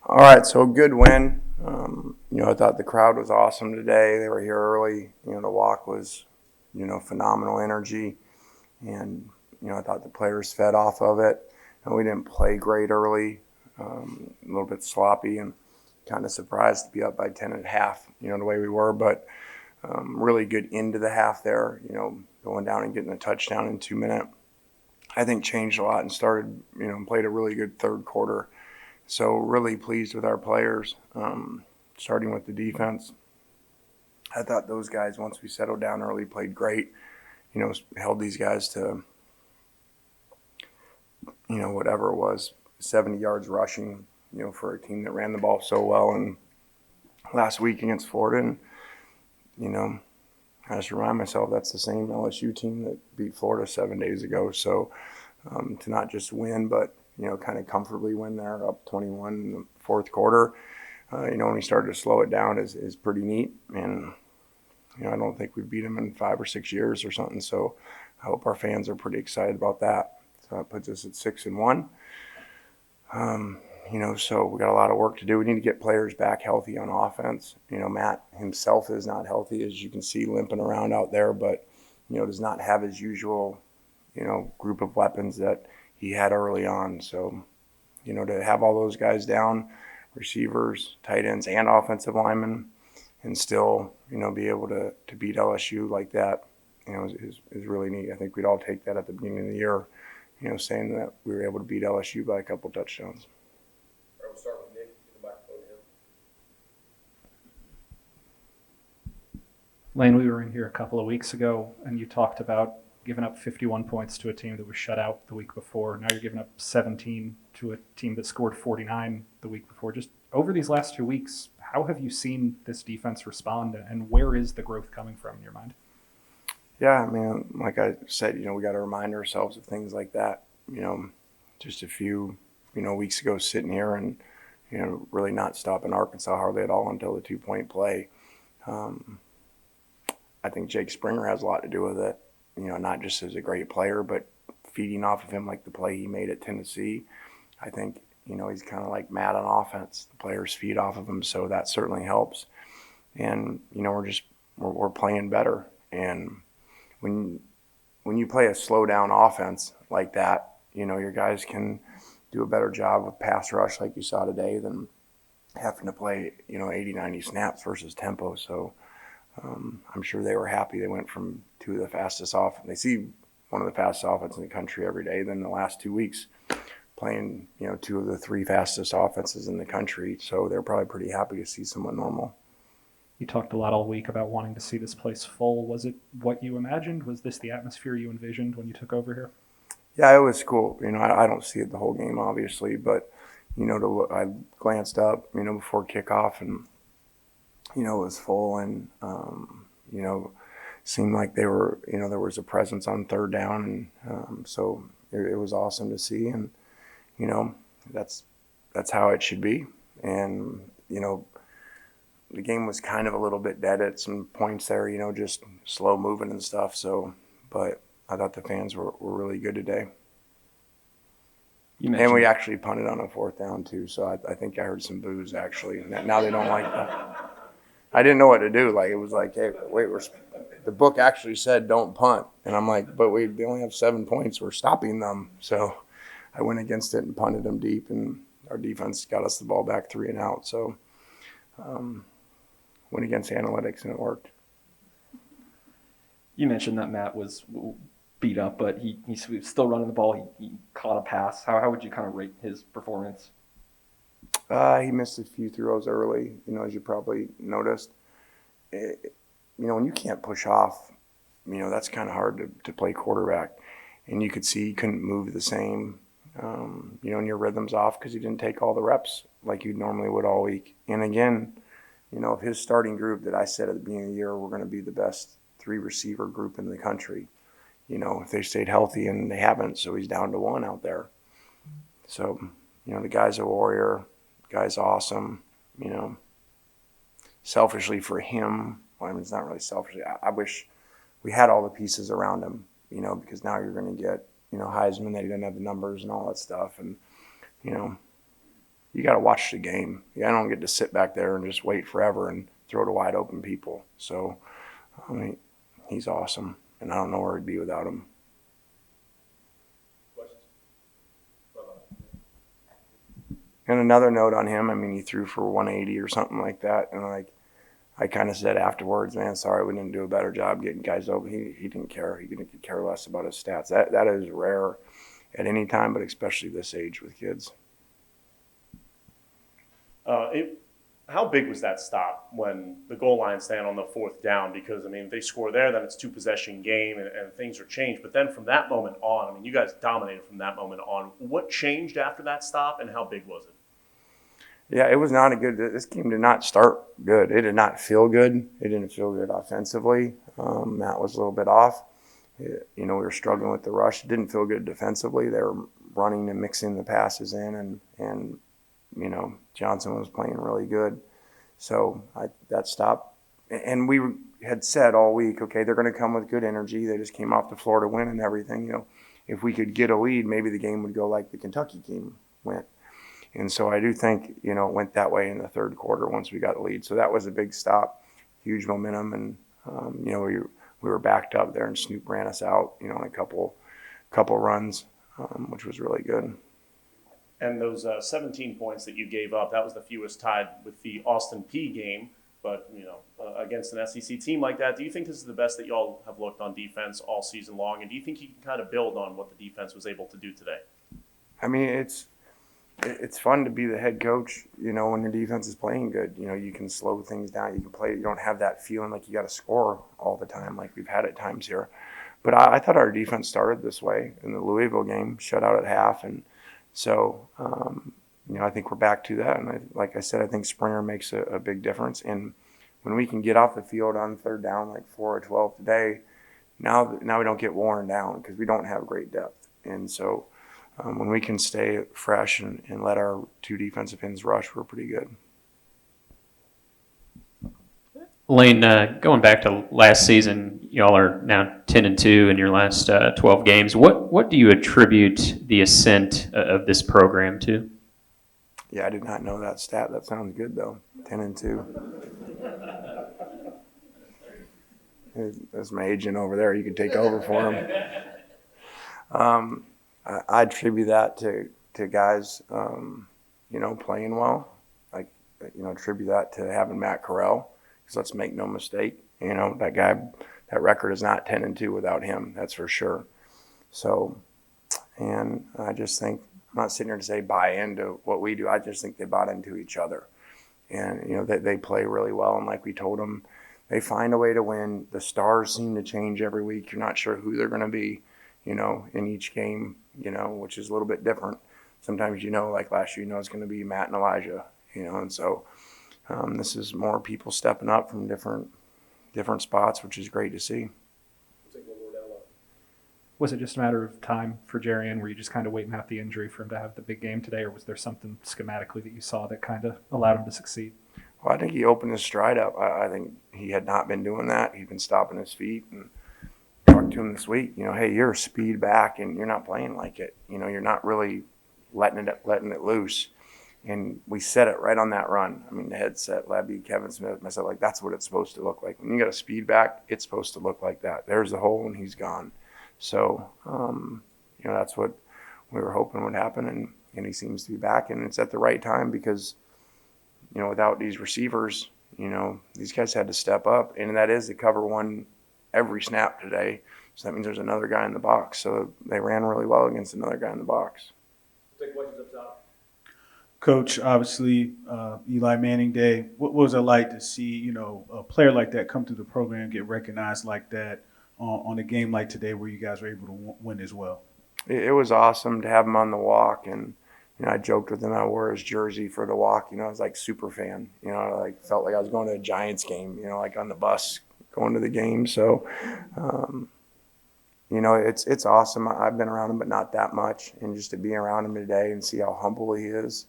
All right, so a good win. I thought the crowd was awesome today. They were here early. The walk was, phenomenal energy. And, I thought the players fed off of it. And we didn't play great early, a little bit sloppy and kind of surprised to be up by 10 at half, the way we were. But really good into the half there, going down and getting a touchdown in 2 minutes. I think changed a lot and started, played a really good third quarter. So really pleased with our players, starting with the defense. I thought those guys, once we settled down early, played great. Held these guys to, whatever it was, 70 yards rushing, for a team that ran the ball so well. And last week against Florida, and, I just remind myself that's the same LSU team that beat Florida 7 days ago. So to not just win, but kind of comfortably win there, up 21 in the fourth quarter. When we started to slow it down is pretty neat. And, I don't think we beat them in 5 or 6 years or something. So I hope our fans are pretty excited about that. So that puts us at 6-1. So we got a lot of work to do. We need to get players back healthy on offense. Matt himself is not healthy, as you can see, limping around out there, but, does not have his usual, group of weapons that he had early on. So, to have all those guys down, receivers, tight ends, and offensive linemen, and still, be able to beat LSU like that, is really neat. I think we'd all take that at the beginning of the year, saying that we were able to beat LSU by a couple touchdowns. All right, we'll start with Nick. Get the microphone to him. Lane, we were in here a couple of weeks ago, and you talked about giving up 51 points to a team that was shut out the week before. Now you're giving up 17 to a team that scored 49 the week before. Just over these last 2 weeks, how have you seen this defense respond, and where is the growth coming from in your mind? Yeah, I mean, like I said, we got to remind ourselves of things like that. Just a few, weeks ago sitting here and, really not stopping Arkansas hardly at all until the 2-point play. I think Jake Springer has a lot to do with it, not just as a great player, but feeding off of him like the play he made at Tennessee. I think, he's kind of like Matt on offense. The players feed off of him, so that certainly helps. And, we're playing better. And when you play a slow down offense like that, your guys can do a better job with pass rush like you saw today than having to play, 80, 90 snaps versus tempo. So I'm sure they were happy. They went from two of the fastest off. They see one of the fastest offenses in the country every day. Then the last 2 weeks playing, two of the 3 fastest offenses in the country. So they're probably pretty happy to see someone normal. You talked a lot all week about wanting to see this place full. Was it what you imagined? Was this the atmosphere you envisioned when you took over here? Yeah, it was cool. I don't see it the whole game, obviously, but, I glanced up, before kickoff and, it was full and, seemed like they were, there was a presence on third down. And so it was awesome to see. And, that's how it should be. And, the game was kind of a little bit dead at some points there, just slow moving and stuff. So, but I thought the fans were really good today. And we actually punted on a 4th down too. So I think I heard some boos actually. And now they don't like that. I didn't know what to do. Like, it was like, hey, wait, the book actually said don't punt. And I'm like, but they only have 7 points. We're stopping them. So I went against it and punted them deep. And our defense got us the ball back 3 and out. So went against analytics and it worked. You mentioned that Matt was beat up, but he's still running the ball. He caught a pass. How would you kind of rate his performance? He missed a few throws early, as you probably noticed. When you can't push off, that's kind of hard to play quarterback. And you could see he couldn't move the same, and your rhythm's off because he didn't take all the reps like you normally would all week. And again, of his starting group that I said at the beginning of the year, we're going to be the best 3 receiver group in the country. If they stayed healthy, and they haven't, so he's down to 1 out there. So, the guy's a warrior. The guy's awesome. Selfishly for him, it's not really selfishly. I wish we had all the pieces around him, because now you're going to get, Heisman, that he doesn't have the numbers and all that stuff. And, you got to watch the game. I don't get to sit back there and just wait forever and throw to wide open people. So, I mean, he's awesome, and I don't know where he'd be without him. And another note on him, I mean, he threw for 180 or something like that, and I kind of said afterwards, man, sorry we didn't do a better job getting guys open. He didn't care. He could care less about his stats. That is rare at any time, but especially this age with kids. How big was that stop when the goal line stand on the fourth down? Because, I mean, if they score there, then it's 2-possession game and things are changed. But then from that moment on, I mean, you guys dominated from that moment on. What changed after that stop, and how big was it? Yeah, it was not a good – this game did not start good. It did not feel good. It didn't feel good offensively. Matt was a little bit off. We were struggling with the rush. It didn't feel good defensively. They were running and mixing the passes in, and Johnson was playing really good. So that stopped. And we had said all week, okay, they're going to come with good energy. They just came off the floor to win and everything. If we could get a lead, maybe the game would go like the Kentucky game went. And so I do think, it went that way in the third quarter once we got the lead. So that was a big stop, huge momentum. And, we were backed up there, and Snoop ran us out, in a couple runs, which was really good. And those 17 points that you gave up, that was the fewest tied with the Austin Peay game. But, against an SEC team like that, do you think this is the best that y'all have looked on defense all season long? And do you think you can kind of build on what the defense was able to do today? I mean, it's fun to be the head coach, when your defense is playing good. You can slow things down. You can play. You don't have that feeling like you got to score all the time like we've had at times here. But I thought our defense started this way in the Louisville game, shut out at half. And so, I think we're back to that. And like I said, I think Springer makes a big difference. And when we can get off the field on third down, like 4 or 12 today, now we don't get worn down because we don't have great depth. And so when we can stay fresh and let our two defensive ends rush, we're pretty good. Lane, going back to last season, y'all are now 10-2 in your last 12 games. What do you attribute the ascent of this program to? Yeah, I did not know that stat. That sounds good, though. 10-2. There's my agent over there. You could take over for him. I attribute that to guys, playing well. Attribute that to having Matt Corral. Because let's make no mistake, that guy, that record is not 10-2 without him. That's for sure. So, and I just think, I'm not sitting here to say buy into what we do. I just think they bought into each other. And, they play really well. And like we told them, they find a way to win. The stars seem to change every week. You're not sure who they're going to be, in each game, which is a little bit different. Sometimes, like last year, it's going to be Matt and Elijah, and so this is more people stepping up from different spots, which is great to see. Was it just a matter of time for Jarian? Were you just kind of waiting out the injury for him to have the big game today, or was there something schematically that you saw that kind of allowed him to succeed? Well, I think he opened his stride up. I think he had not been doing that. He'd been stopping his feet, and talked to him this week. Hey, you're a speed back, and you're not playing like it. You're not really letting it loose. And we set it right on that run. I mean, the headset, Labby, Kevin Smith, myself, that's what it's supposed to look like. When you got a speed back, it's supposed to look like that. There's the hole, and he's gone. So, that's what we were hoping would happen, and he seems to be back, and it's at the right time because, without these receivers, these guys had to step up, and that is to cover one every snap today. So that means there's another guy in the box. So they ran really well against another guy in the box. Take questions up top. Coach, obviously, Eli Manning Day. What was it like to see, a player like that come through the program, get recognized like that on a game like today where you guys were able to win as well? It was awesome to have him on the walk, and I joked with him. I wore his jersey for the walk. I was like super fan. I felt like I was going to a Giants game. Like on the bus going to the game. So, it's awesome. I've been around him, but not that much. And just to be around him today and see how humble he is.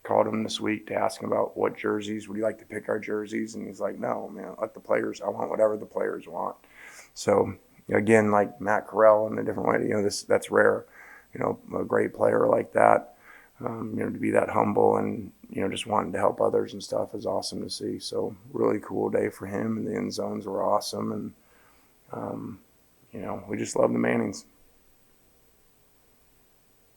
Called him this week to ask him about what jerseys, would you like to pick our jerseys? And he's like, no, man, let the players, I want whatever the players want. So, again, like Matt Corral in a different way, that's rare, a great player like that. To be that humble and, just wanting to help others and stuff is awesome to see. So really cool day for him, and the end zones were awesome. And, we just love the Mannings.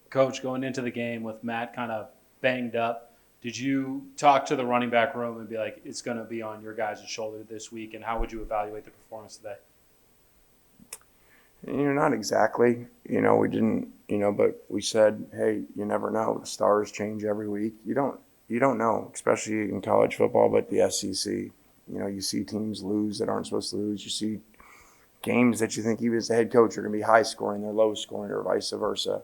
Coach, going into the game with Matt kind of banged up, did you talk to the running back room and be like, it's going to be on your guys' shoulder this week? And how would you evaluate the performance today? Not exactly. We didn't. But we said, hey, you never know. The stars change every week. You don't know, especially in college football. But the SEC, you see teams lose that aren't supposed to lose. You see games that you think even as the head coach are going to be high scoring, they're low scoring, or vice versa.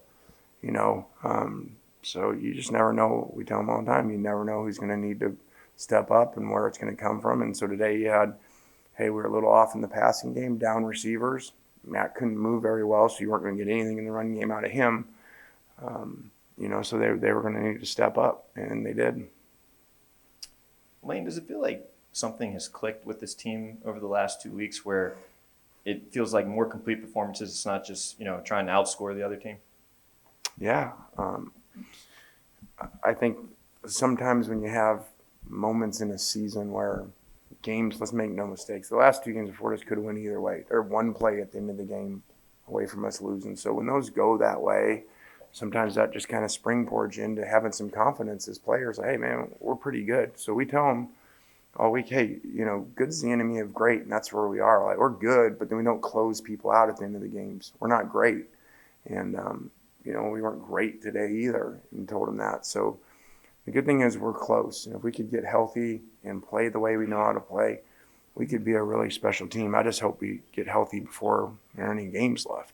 So you just never know. We tell them all the time, you never know who's going to need to step up and where it's going to come from. And so today you had, hey, we were a little off in the passing game, down receivers. Matt couldn't move very well, so you weren't going to get anything in the running game out of him. So they were going to need to step up, and they did. Lane, does it feel like something has clicked with this team over the last 2 weeks where it feels like more complete performances? It's not just, trying to outscore the other team? Yeah. I think sometimes when you have moments in a season where games, let's make no mistakes, the last 2 games before this could have went either way. They're one play at the end of the game away from us losing. So when those go that way, sometimes that just kind of springboards you into having some confidence as players. Like, hey, man, we're pretty good. So we tell them all week, hey, good's the enemy of great, and that's where we are. Like, we're good, but then we don't close people out at the end of the games. We're not great. And, we weren't great today either, and told them that. So the good thing is we're close. If we could get healthy and play the way we know how to play, we could be a really special team. I just hope we get healthy before there are any games left.